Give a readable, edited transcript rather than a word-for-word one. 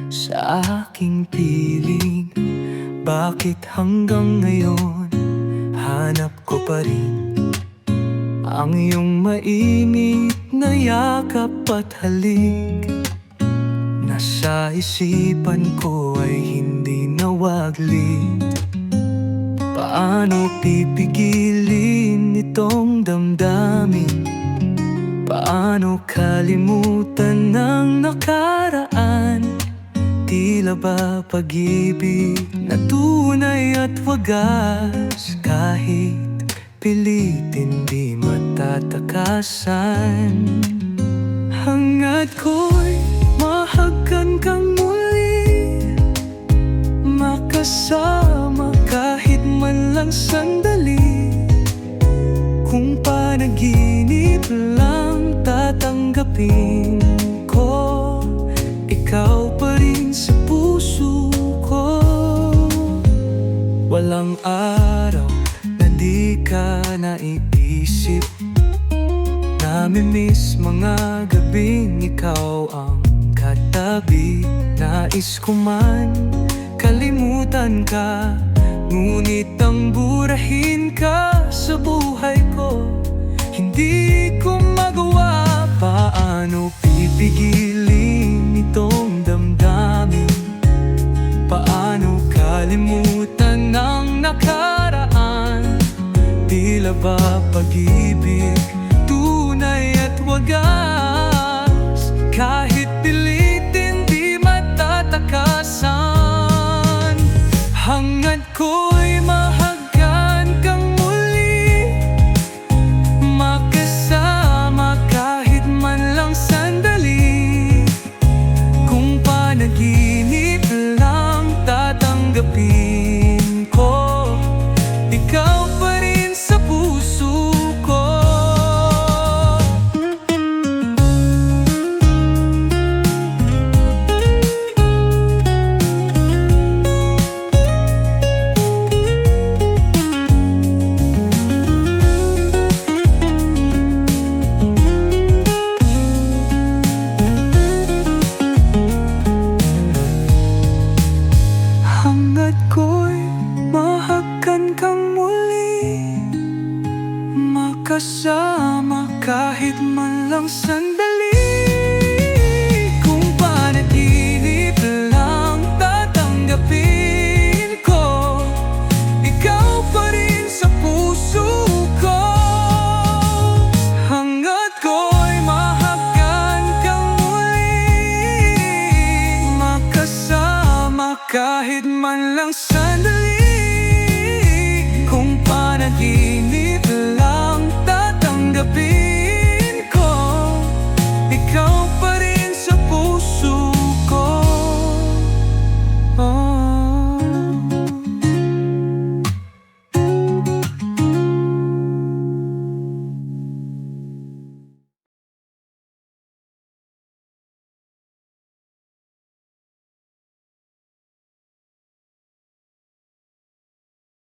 sa aking piling. Bakit hanggang ngayon hanap ko pa rin ang iyong mainit na yakap at halik? Nasa isipan ko ay hindi nawaglit. Paano pipigilin itong damdamin? Paano kalimutan ng nakaraan? Tila ba pag-ibig na tunay at wagas? Kahit pilitin di matatakasan. Hangad ko'y mahagkan kang muli, makasama kahit man lang sandali. Kung panaginip lang tatanggapin ko, ikaw pa rin sa puso ko. Walang araw na di ka naiisip, namimiss mga gabing ikaw ang katabi. Nais ko man kalimutan ka, ngunit ang burahin ka sa buhay ko, hindi ko magawa. Paano pipigilin itong damdamin? Paano kalimutan ang nakaraan? Tila ba pag-ibig tunay at wagas?